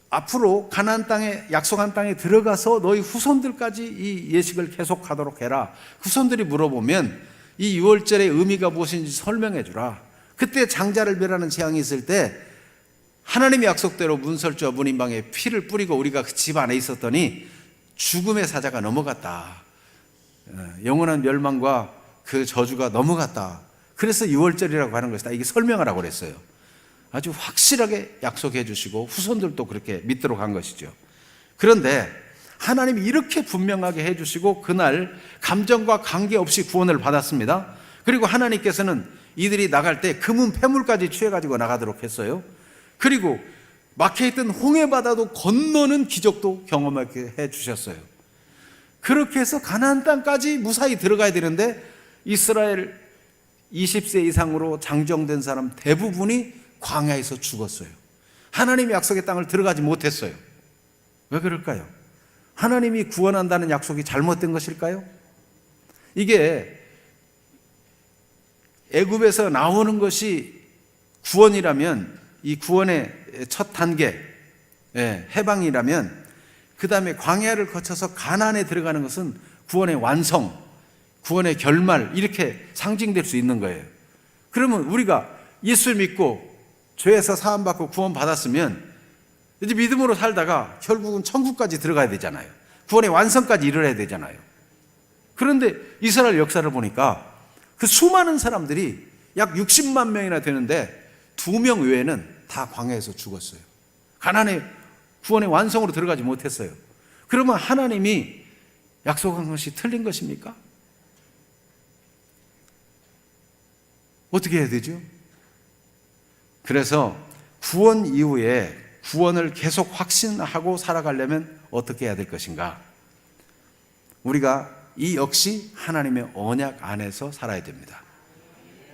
앞으로 가나안 땅에, 약속한 땅에 들어가서 너희 후손들까지 이 예식을 계속하도록 해라. 후손들이 물어보면 이 유월절의 의미가 무엇인지 설명해 주라. 그때 장자를 멸하는 재앙이 있을 때 하나님의 약속대로 문설주와 문인방에 피를 뿌리고 우리가 그 집 안에 있었더니 죽음의 사자가 넘어갔다. 영원한 멸망과 그 저주가 넘어갔다. 그래서 유월절이라고 하는 것이다. 이게 설명하라고 그랬어요. 아주 확실하게 약속해 주시고 후손들도 그렇게 믿도록 한 것이죠. 그런데 하나님이 이렇게 분명하게 해 주시고 그날 감정과 관계없이 구원을 받았습니다. 그리고 하나님께서는 이들이 나갈 때 금은 폐물까지 취해가지고 나가도록 했어요. 그리고 막혀있던 홍해바다도 건너는 기적도 경험하게 해주셨어요. 그렇게 해서 가나안 땅까지 무사히 들어가야 되는데 이스라엘 20세 이상으로 장정된 사람 대부분이 광야에서 죽었어요. 하나님의 약속의 땅을 들어가지 못했어요. 왜 그럴까요? 하나님이 구원한다는 약속이 잘못된 것일까요? 이게 애굽에서 나오는 것이 구원이라면, 이 구원의 첫 단계, 해방이라면, 그 다음에 광야를 거쳐서 가나안에 들어가는 것은 구원의 완성, 구원의 결말, 이렇게 상징될 수 있는 거예요. 그러면 우리가 예수 믿고 죄에서 사함받고 구원받았으면 이제 믿음으로 살다가 결국은 천국까지 들어가야 되잖아요. 구원의 완성까지 이르러야 되잖아요. 그런데 이스라엘 역사를 보니까 그 수많은 사람들이 약 60만 명이나 되는데 2명 외에는 다 광야에서 죽었어요. 가나안의 구원의 완성으로 들어가지 못했어요. 그러면 하나님이 약속한 것이 틀린 것입니까? 어떻게 해야 되죠? 그래서 구원 이후에 구원을 계속 확신하고 살아가려면 어떻게 해야 될 것인가? 우리가 이 역시 하나님의 언약 안에서 살아야 됩니다.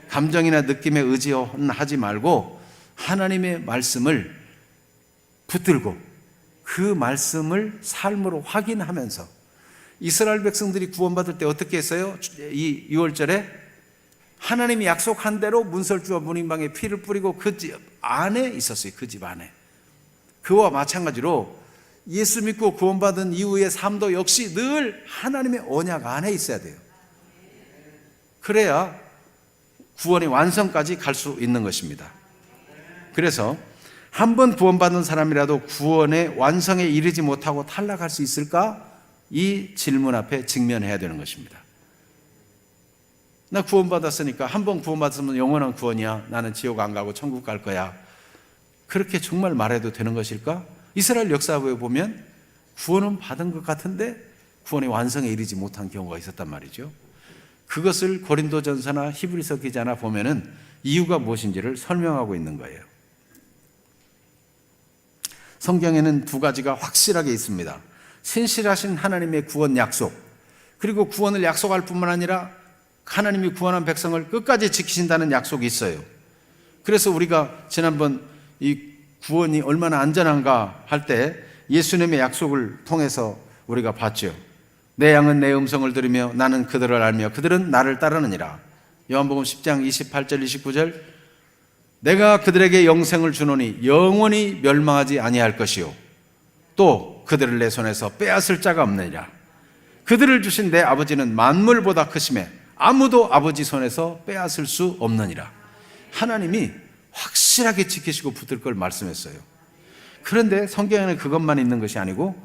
감정이나 느낌에 의지하지 말고 하나님의 말씀을 붙들고 그 말씀을 삶으로 확인하면서, 이스라엘 백성들이 구원받을 때 어떻게 했어요? 이 6월절에 하나님이 약속한 대로 문설주와 문인방에 피를 뿌리고 그 집 안에 있었어요. 그 집 안에. 그와 마찬가지로 예수 믿고 구원받은 이후의 삶도 역시 늘 하나님의 언약 안에 있어야 돼요. 그래야 구원의 완성까지 갈 수 있는 것입니다. 그래서 한 번 구원받은 사람이라도 구원의 완성에 이르지 못하고 탈락할 수 있을까? 이 질문 앞에 직면해야 되는 것입니다. 나 구원받았으니까, 한 번 구원받았으면 영원한 구원이야, 나는 지옥 안 가고 천국 갈 거야, 그렇게 정말 말해도 되는 것일까? 이스라엘 역사에 보면 구원은 받은 것 같은데 구원의 완성에 이르지 못한 경우가 있었단 말이죠. 그것을 고린도전서나 히브리서 기자나 보면은 이유가 무엇인지를 설명하고 있는 거예요. 성경에는 두 가지가 확실하게 있습니다. 신실하신 하나님의 구원 약속, 그리고 구원을 약속할 뿐만 아니라 하나님이 구원한 백성을 끝까지 지키신다는 약속이 있어요. 그래서 우리가 지난번 이 구원이 얼마나 안전한가 할 때 예수님의 약속을 통해서 우리가 봤죠. 내 양은 내 음성을 들으며 나는 그들을 알며 그들은 나를 따르느니라. 요한복음 10장 28절 29절, 내가 그들에게 영생을 주노니 영원히 멸망하지 아니할 것이요 또 그들을 내 손에서 빼앗을 자가 없느니라. 그들을 주신 내 아버지는 만물보다 크심에 아무도 아버지 손에서 빼앗을 수 없느니라. 하나님이 확실하게 지키시고 붙들 걸 말씀했어요. 그런데 성경에는 그것만 있는 것이 아니고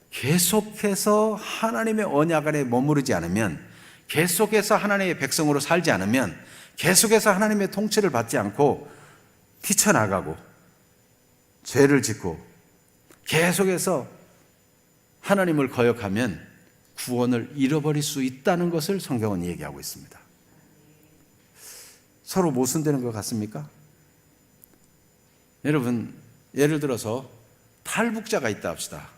계속해서 하나님의 언약 안에 머무르지 않으면, 계속해서 하나님의 백성으로 살지 않으면, 계속해서 하나님의 통치를 받지 않고 뛰쳐나가고 죄를 짓고 계속해서 하나님을 거역하면 구원을 잃어버릴 수 있다는 것을 성경은 얘기하고 있습니다. 서로 모순되는 것 같습니까? 여러분, 예를 들어서 탈북자가 있다 합시다.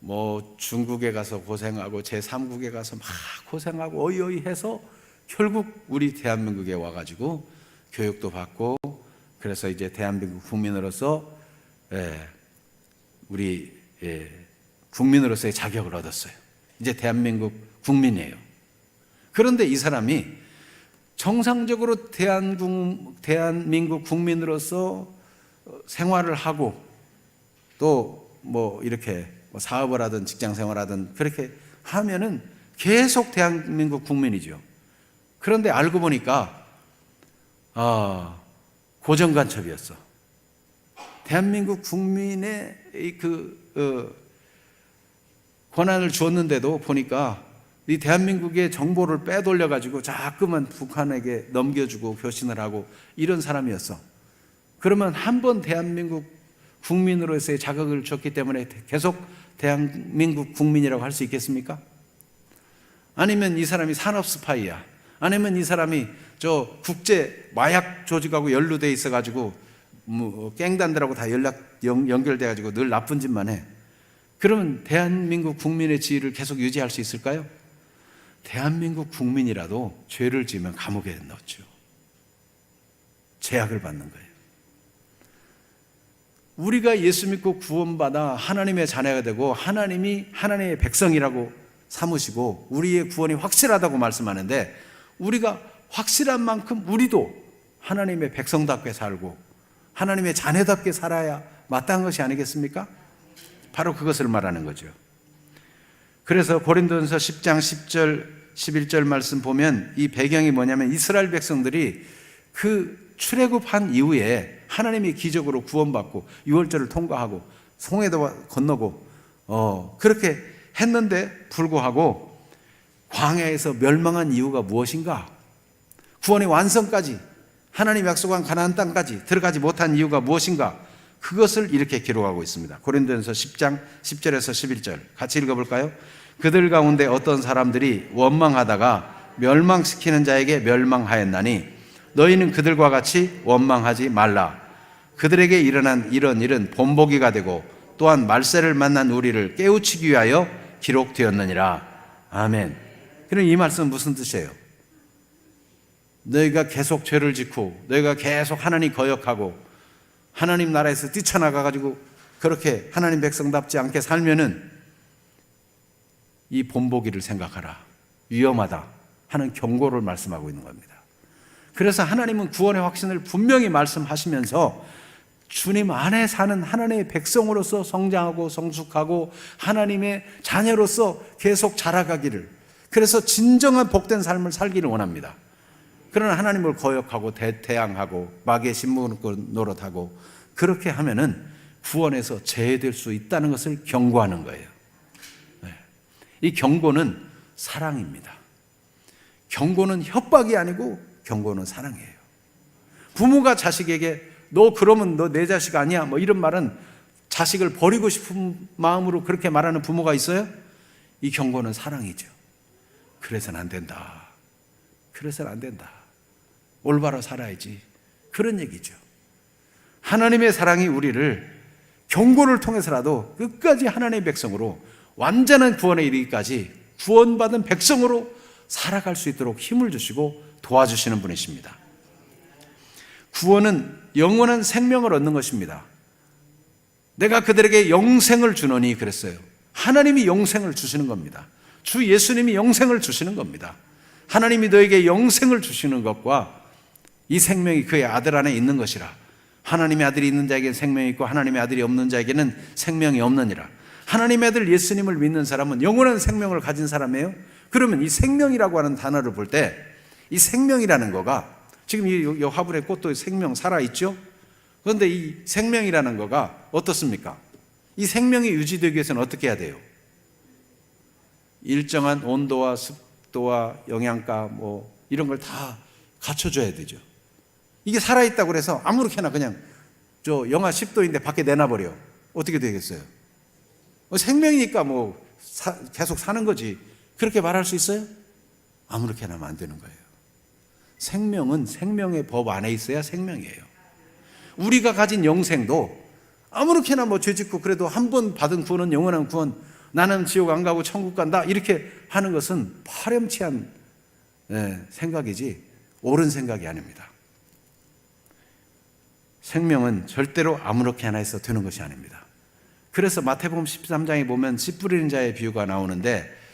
뭐 중국에 가서 고생하고 제3국에 가서 막 고생하고 어이어이 해서 결국 우리 대한민국에 와가지고 교육도 받고, 그래서 이제 대한민국 국민으로서 우리 국민으로서의 자격을 얻었어요. 이제 대한민국 국민이에요. 그런데 이 사람이 정상적으로 대한민국 국민으로서 생활을 하고 또 뭐 이렇게 사업을 하든 직장 생활하든 그렇게 하면은 계속 대한민국 국민이죠. 그런데 알고 보니까 고정간첩이었어. 대한민국 국민의 권한을 주었는데도 보니까 이 대한민국의 정보를 빼돌려 가지고 자꾸만 북한에게 넘겨주고 교신을 하고 이런 사람이었어. 그러면 한 번 대한민국 국민으로서의 자격을 줬기 때문에 계속 대한민국 국민이라고 할 수 있겠습니까? 아니면 이 사람이 산업 스파이야, 아니면 이 사람이 저 국제 마약 조직하고 연루돼 있어 가지고 갱단들하고 다 연결돼 가지고 늘 나쁜 짓만 해. 그러면 대한민국 국민의 지위를 계속 유지할 수 있을까요? 대한민국 국민이라도 죄를 지으면 감옥에 넣죠. 제약을 받는 거예요. 우리가 예수 믿고 구원받아 하나님의 자녀가 되고 하나님이 하나님의 백성이라고 삼으시고 우리의 구원이 확실하다고 말씀하는데, 우리가 확실한 만큼 우리도 하나님의 백성답게 살고 하나님의 자녀답게 살아야 마땅한 것이 아니겠습니까? 바로 그것을 말하는 거죠. 그래서 고린도전서 10장 10절 11절 말씀 보면 이 배경이 뭐냐면, 이스라엘 백성들이 그 출애굽한 이후에 하나님이 기적으로 구원받고 유월절을 통과하고 송해도 건너고 그렇게 했는데 불구하고 광야에서 멸망한 이유가 무엇인가? 구원의 완성까지, 하나님 약속한 가나안 땅까지 들어가지 못한 이유가 무엇인가? 그것을 이렇게 기록하고 있습니다. 고린도전서 10장 10절에서 11절 같이 읽어볼까요? 그들 가운데 어떤 사람들이 원망하다가 멸망시키는 자에게 멸망하였나니 너희는 그들과 같이 원망하지 말라. 그들에게 일어난 이런 일은 본보기가 되고 또한 말세를 만난 우리를 깨우치기 위하여 기록되었느니라. 아멘. 그럼 이 말씀은 무슨 뜻이에요? 너희가 계속 죄를 짓고 너희가 계속 하나님 거역하고 하나님 나라에서 뛰쳐나가가지고 그렇게 하나님 백성답지 않게 살면은 이 본보기를 생각하라, 위험하다 하는 경고를 말씀하고 있는 겁니다. 그래서 하나님은 구원의 확신을 분명히 말씀하시면서 주님 안에 사는 하나님의 백성으로서 성장하고 성숙하고 하나님의 자녀로서 계속 자라가기를, 그래서 진정한 복된 삶을 살기를 원합니다. 그러나 하나님을 거역하고 대태양하고 마귀의 신문 노릇하고 그렇게 하면은 구원에서 제외될 수 있다는 것을 경고하는 거예요. 이 경고는 사랑입니다. 경고는 협박이 아니고 경고는 사랑이에요. 부모가 자식에게 너 그러면 너 내 자식 아니야 뭐 이런 말은 자식을 버리고 싶은 마음으로 그렇게 말하는 부모가 있어요? 이 경고는 사랑이죠. 그래서는 안 된다. 그래서는 안 된다. 올바로 살아야지. 그런 얘기죠. 하나님의 사랑이 우리를 경고를 통해서라도 끝까지 하나님의 백성으로 완전한 구원에 이르기까지 구원받은 백성으로 살아갈 수 있도록 힘을 주시고 도와주시는 분이십니다. 구원은 영원한 생명을 얻는 것입니다. 내가 그들에게 영생을 주노니 그랬어요. 하나님이 영생을 주시는 겁니다. 주 예수님이 영생을 주시는 겁니다. 하나님이 너에게 영생을 주시는 것과 이 생명이 그의 아들 안에 있는 것이라. 하나님의 아들이 있는 자에게는 생명이 있고 하나님의 아들이 없는 자에게는 생명이 없느니라. 하나님의 아들 예수님을 믿는 사람은 영원한 생명을 가진 사람이에요. 그러면 이 생명이라고 하는 단어를 볼 때 이 생명이라는 거가 지금 이 화분의 꽃도 생명 살아있죠? 그런데 이 생명이라는 거가 어떻습니까? 이 생명이 유지되기 위해서는 어떻게 해야 돼요? 일정한 온도와 습도와 영양가 뭐 이런 걸 다 갖춰줘야 되죠. 이게 살아있다고 해서 아무렇게나 그냥 저 영하 10도인데 밖에 내놔버려. 어떻게 되겠어요? 생명이니까 뭐 계속 사는 거지. 그렇게 말할 수 있어요? 아무렇게나 하면 안 되는 거예요. 생명은 생명의 법 안에 있어야 생명이에요. 우리가 가진 영생도 아무렇게나 뭐 죄짓고 그래도 한 번 받은 구원은 영원한 구원, 나는 지옥 안 가고 천국 간다 이렇게 하는 것은 파렴치한 생각이지 옳은 생각이 아닙니다. 생명은 절대로 아무렇게나 해서 되는 것이 아닙니다. 그래서 마태복음 13장에 보면 씨 뿌리는 자의 비유가 나오는데,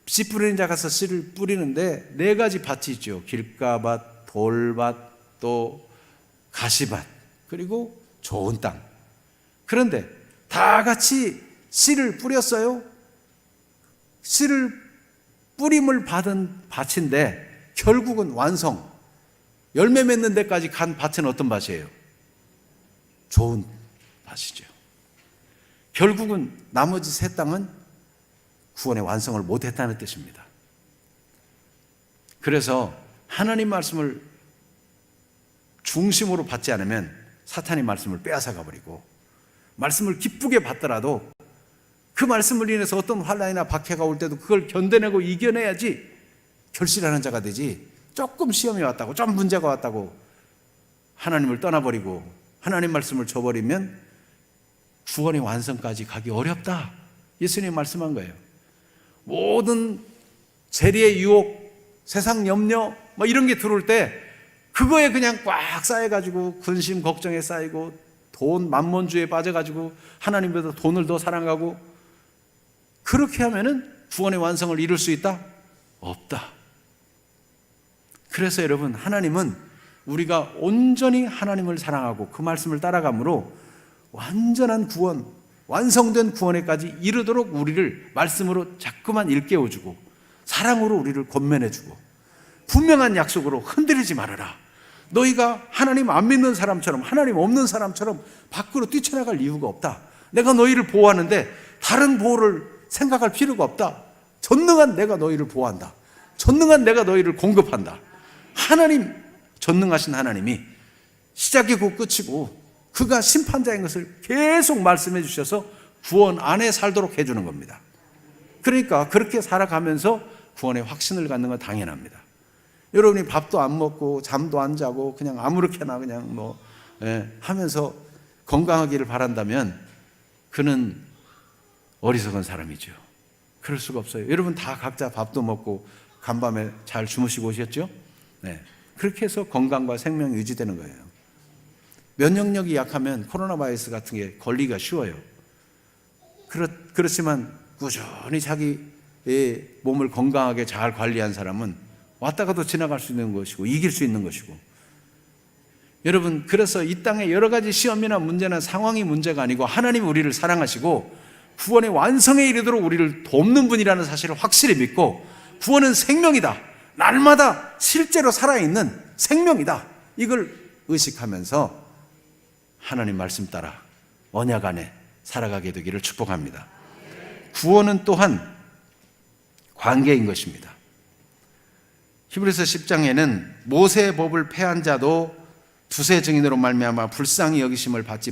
씨 뿌리는 자가 가서 씨를 뿌리는데 네 가지 밭이 있죠. 길가밭, 돌밭, 또 가시밭, 그리고 좋은 땅. 그런데 다 같이 씨를 뿌렸어요. 씨를 뿌림을 받은 밭인데 결국은 완성, 열매 맺는 데까지 간 밭은 어떤 밭이에요? 좋은 밭이죠. 결국은 나머지 세 땅은 구원의 완성을 못했다는 뜻입니다. 그래서 하나님 말씀을 중심으로 받지 않으면 사탄이 말씀을 빼앗아가 버리고, 말씀을 기쁘게 받더라도 그 말씀을 인해서 어떤 환난이나 박해가 올 때도 그걸 견뎌내고 이겨내야지 결실하는 자가 되지, 조금 시험이 왔다고 좀 문제가 왔다고 하나님을 떠나버리고 하나님 말씀을 저버리면 구원의 완성까지 가기 어렵다. 예수님이 말씀한 거예요. 모든 재리의 유혹, 세상 염려 뭐 이런 게 들어올 때 그거에 그냥 꽉 쌓여가지고 근심 걱정에 쌓이고 돈 만몬주의에 빠져가지고 하나님보다 돈을 더 사랑하고 그렇게 하면은 구원의 완성을 이룰 수 있다? 없다. 그래서 여러분, 하나님은 우리가 온전히 하나님을 사랑하고 그 말씀을 따라감으로 완전한 구원, 완성된 구원에까지 이르도록 우리를 말씀으로 자꾸만 일깨워주고 사랑으로 우리를 권면해주고 분명한 약속으로 흔들리지 말아라. 너희가 하나님 안 믿는 사람처럼, 하나님 없는 사람처럼 밖으로 뛰쳐나갈 이유가 없다. 내가 너희를 보호하는데 다른 보호를 생각할 필요가 없다. 전능한 내가 너희를 보호한다. 전능한 내가 너희를 공급한다. 하나님, 전능하신 하나님이 시작이고 끝이고 그가 심판자인 것을 계속 말씀해 주셔서 구원 안에 살도록 해주는 겁니다. 그러니까 그렇게 살아가면서 구원의 확신을 갖는 건 당연합니다. 여러분이 밥도 안 먹고 잠도 안 자고 그냥 아무렇게나 그냥 하면서 건강하기를 바란다면 그는 어리석은 사람이죠. 그럴 수가 없어요. 여러분 다 각자 밥도 먹고 간밤에 잘 주무시고 오셨죠? 네. 그렇게 해서 건강과 생명이 유지되는 거예요. 면역력이 약하면 코로나 바이러스 같은 게 걸리기가 쉬워요. 그렇지만 꾸준히 자기의 몸을 건강하게 잘 관리한 사람은 왔다 가도 지나갈 수 있는 것이고 이길 수 있는 것이고, 여러분 그래서 이 땅에 여러 가지 시험이나 문제나 상황이 문제가 아니고 하나님 우리를 사랑하시고 구원의 완성에 이르도록 우리를 돕는 분이라는 사실을 확실히 믿고, 구원은 생명이다, 날마다 실제로 살아있는 생명이다, 이걸 의식하면서 하나님 말씀 따라 언약 안에 살아가게 되기를 축복합니다. 구원은 또한 관계인 것입니다. 히브리서 10장에는 모세의 법을 폐한 자도 두세 증인으로 말미암아 불쌍히 여기심을 받지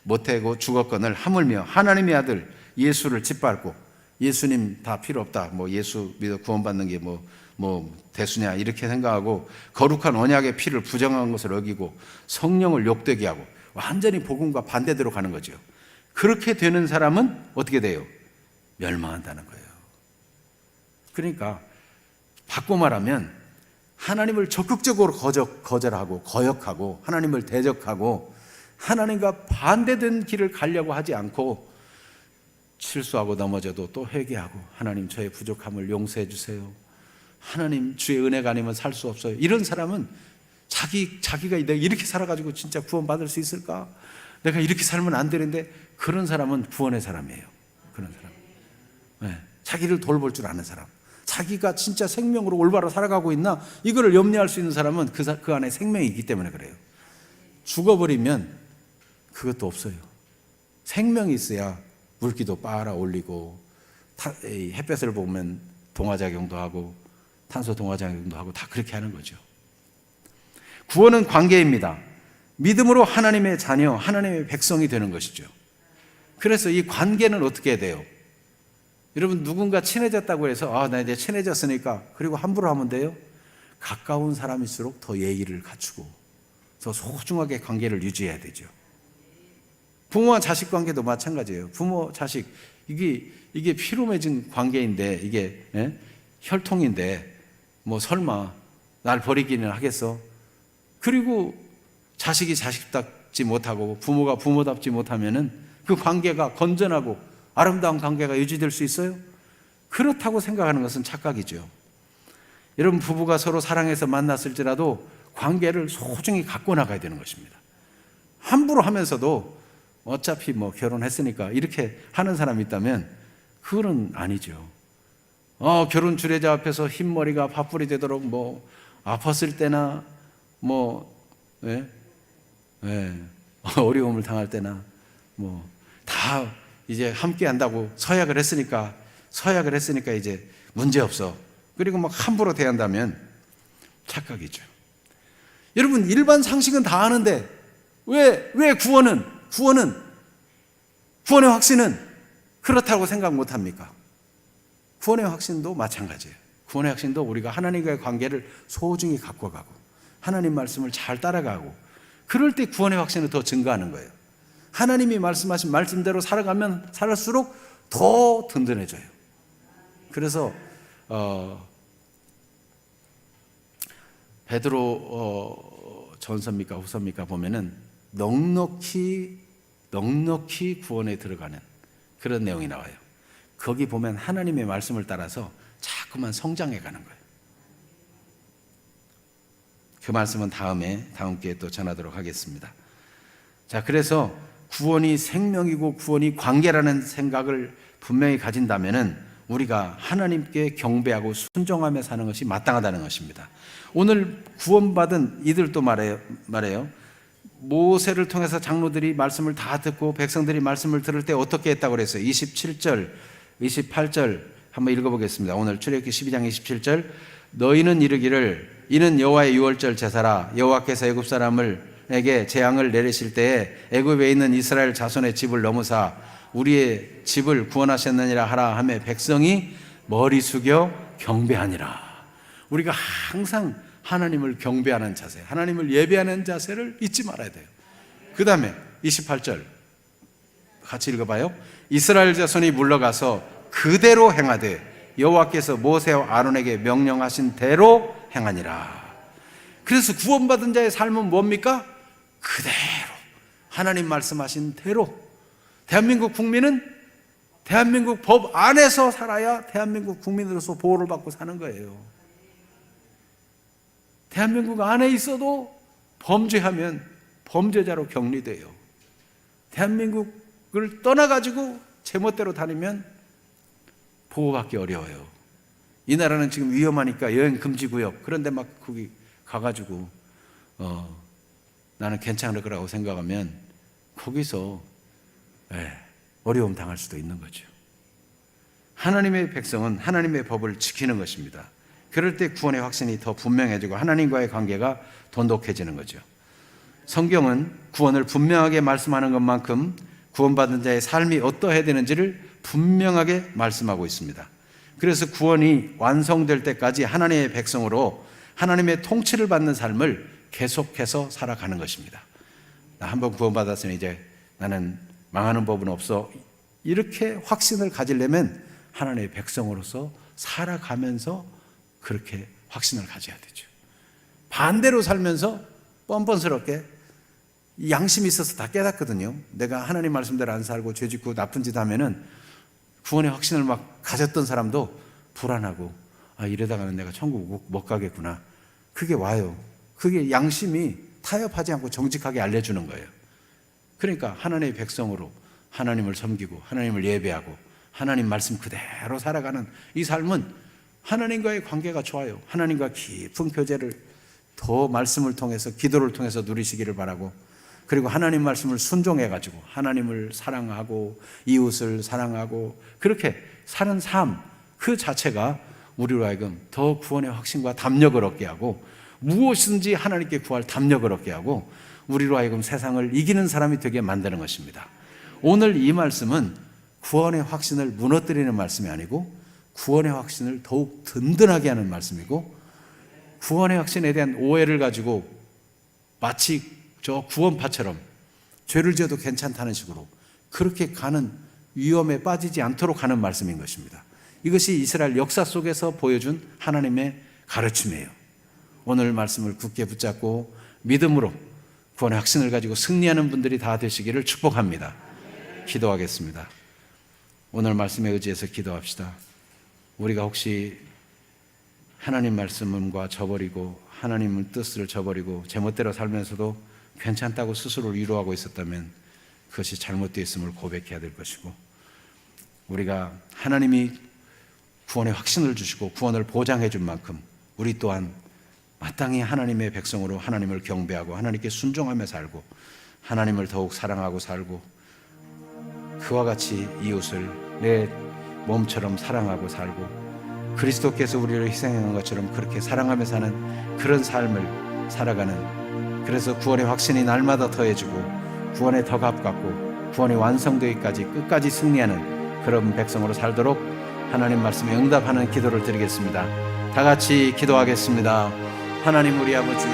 못하고 죽었거늘 하물며 하나님의 아들 예수를 짓밟고, 예수님 다 필요 없다, 예수 믿어 구원받는 게 대수냐 이렇게 생각하고 거룩한 언약의 피를 부정한 것을 어기고 성령을 욕되게 하고 완전히 복음과 반대대로 가는 거죠. 그렇게 되는 사람은 어떻게 돼요? 멸망한다는 거예요. 그러니까 바꿔 말하면 하나님을 적극적으로 거절하고 거역하고 하나님을 대적하고 하나님과 반대된 길을 가려고 하지 않고 실수하고 넘어져도 또 회개하고 하나님 저의 부족함을 용서해 주세요, 하나님 주의 은혜가 아니면 살 수 없어요, 이런 사람은 자기가 내가 이렇게 살아가지고 진짜 구원받을 수 있을까? 내가 이렇게 살면 안 되는데, 그런 사람은 구원의 사람이에요. 그런 사람. 네. 자기를 돌볼 줄 아는 사람, 자기가 진짜 생명으로 올바로 살아가고 있나 이거를 염려할 수 있는 사람은 그 안에 생명이 있기 때문에 그래요. 죽어버리면 그것도 없어요. 생명이 있어야 물기도 빨아 올리고 햇볕을 보면 동화작용도 하고 탄소 동화작용도 하고 다 그렇게 하는 거죠. 구원은 관계입니다. 믿음으로 하나님의 자녀, 하나님의 백성이 되는 것이죠. 그래서 이 관계는 어떻게 해야 돼요? 여러분 누군가 친해졌다고 해서 나 이제 친해졌으니까 그리고 함부로 하면 돼요? 가까운 사람일수록 더 예의를 갖추고 더 소중하게 관계를 유지해야 되죠. 부모와 자식 관계도 마찬가지예요. 부모, 자식 이게 피로 맺은 관계인데 이게 혈통인데 설마 날 버리기는 하겠어? 그리고 자식이 자식답지 못하고 부모가 부모답지 못하면은 그 관계가 건전하고 아름다운 관계가 유지될 수 있어요? 그렇다고 생각하는 것은 착각이죠. 여러분 부부가 서로 사랑해서 만났을지라도 관계를 소중히 갖고 나가야 되는 것입니다. 함부로 하면서도 어차피 결혼했으니까 이렇게 하는 사람이 있다면 그거는 아니죠. 결혼 주례자 앞에서 흰머리가 밥풀이 되도록 아팠을 때나 어려움을 당할 때나 다 이제 함께 한다고 서약을 했으니까 이제 문제 없어. 그리고 함부로 대한다면 착각이죠. 여러분 일반 상식은 다 아는데 왜 구원의 확신은 그렇다고 생각 못합니까? 구원의 확신도 마찬가지예요. 구원의 확신도 우리가 하나님과의 관계를 소중히 갖고 가고 하나님 말씀을 잘 따라가고 그럴 때 구원의 확신이 더 증가하는 거예요. 하나님이 말씀하신 말씀대로 살아가면 살았을수록 더 든든해져요. 그래서 베드로 전서입니까 후서입니까 보면은 넉넉히 구원에 들어가는 그런 내용이 나와요. 거기 보면 하나님의 말씀을 따라서 자꾸만 성장해 가는 거예요. 그 말씀은 다음 기회에 또 전하도록 하겠습니다. 자, 그래서 구원이 생명이고 구원이 관계라는 생각을 분명히 가진다면은 우리가 하나님께 경배하고 순종하며 사는 것이 마땅하다는 것입니다. 오늘 구원받은 이들도 말해요. 모세를 통해서 장로들이 말씀을 다 듣고 백성들이 말씀을 들을 때 어떻게 했다고 그랬어요? 27절, 28절 한번 읽어보겠습니다. 오늘 출애굽기 12장 27절. 너희는 이르기를 이는 여호와의 유월절 제사라. 여호와께서 애굽 사람에게 재앙을 내리실 때에 애굽에 있는 이스라엘 자손의 집을 넘으사 우리의 집을 구원하셨느니라 하라 하며 백성이 머리 숙여 경배하니라. 우리가 항상 하나님을 경배하는 자세, 하나님을 예배하는 자세를 잊지 말아야 돼요. 그 다음에 28절 같이 읽어봐요. 이스라엘 자손이 물러가서 그대로 행하되 여호와께서 모세와 아론에게 명령하신 대로 행하니라. 그래서 구원받은 자의 삶은 뭡니까? 그대로 하나님 말씀하신 대로. 대한민국 국민은 대한민국 법 안에서 살아야 대한민국 국민으로서 보호를 받고 사는 거예요. 대한민국 안에 있어도 범죄하면 범죄자로 격리돼요. 대한민국을 떠나가지고 제멋대로 다니면 보호받기 어려워요. 이 나라는 지금 위험하니까 여행 금지구역, 그런데 막 거기 가가지고 나는 괜찮을 거라고 생각하면 거기서 어려움 당할 수도 있는 거죠. 하나님의 백성은 하나님의 법을 지키는 것입니다. 그럴 때 구원의 확신이 더 분명해지고 하나님과의 관계가 돈독해지는 거죠. 성경은 구원을 분명하게 말씀하는 것만큼 구원받은 자의 삶이 어떠해야 되는지를 분명하게 말씀하고 있습니다. 그래서 구원이 완성될 때까지 하나님의 백성으로 하나님의 통치를 받는 삶을 계속해서 살아가는 것입니다. 나 한번 구원받았으니 이제 나는 망하는 법은 없어. 이렇게 확신을 가지려면 하나님의 백성으로서 살아가면서 그렇게 확신을 가져야 되죠. 반대로 살면서 뻔뻔스럽게 양심이 있어서 다 깨닫거든요. 내가 하나님 말씀대로 안 살고 죄짓고 나쁜 짓 하면은 구원의 확신을 막 가졌던 사람도 불안하고 이러다가는 내가 천국 못 가겠구나. 그게 와요. 그게 양심이 타협하지 않고 정직하게 알려주는 거예요. 그러니까 하나님의 백성으로 하나님을 섬기고 하나님을 예배하고 하나님 말씀 그대로 살아가는 이 삶은 하나님과의 관계가 좋아요. 하나님과 깊은 교제를 더 말씀을 통해서 기도를 통해서 누리시기를 바라고, 그리고 하나님 말씀을 순종해가지고 하나님을 사랑하고 이웃을 사랑하고 그렇게 사는 삶 그 자체가 우리로 하여금 더 구원의 확신과 담력을 얻게 하고 무엇이든지 하나님께 구할 담력을 얻게 하고 우리로 하여금 세상을 이기는 사람이 되게 만드는 것입니다. 오늘 이 말씀은 구원의 확신을 무너뜨리는 말씀이 아니고 구원의 확신을 더욱 든든하게 하는 말씀이고, 구원의 확신에 대한 오해를 가지고 마치 저 구원파처럼 죄를 지어도 괜찮다는 식으로 그렇게 가는 위험에 빠지지 않도록 하는 말씀인 것입니다. 이것이 이스라엘 역사 속에서 보여준 하나님의 가르침이에요. 오늘 말씀을 굳게 붙잡고 믿음으로 구원의 확신을 가지고 승리하는 분들이 다 되시기를 축복합니다. 기도하겠습니다. 오늘 말씀에 의지해서 기도합시다. 우리가 혹시 하나님 말씀과 저버리고 하나님의 뜻을 저버리고 제멋대로 살면서도 괜찮다고 스스로를 위로하고 있었다면 그것이 잘못되어 있음을 고백해야 될 것이고, 우리가 하나님이 구원의 확신을 주시고 구원을 보장해 준 만큼 우리 또한 마땅히 하나님의 백성으로 하나님을 경배하고 하나님께 순종하며 살고 하나님을 더욱 사랑하고 살고 그와 같이 이웃을 내 몸처럼 사랑하고 살고 그리스도께서 우리를 희생한 것처럼 그렇게 사랑하며 사는 그런 삶을 살아가는, 그래서 구원의 확신이 날마다 더해지고 구원에 더 가깝고 구원이 완성되기까지 끝까지 승리하는 그런 백성으로 살도록 하나님 말씀에 응답하는 기도를 드리겠습니다. 다 같이 기도하겠습니다. 하나님 우리 아버지,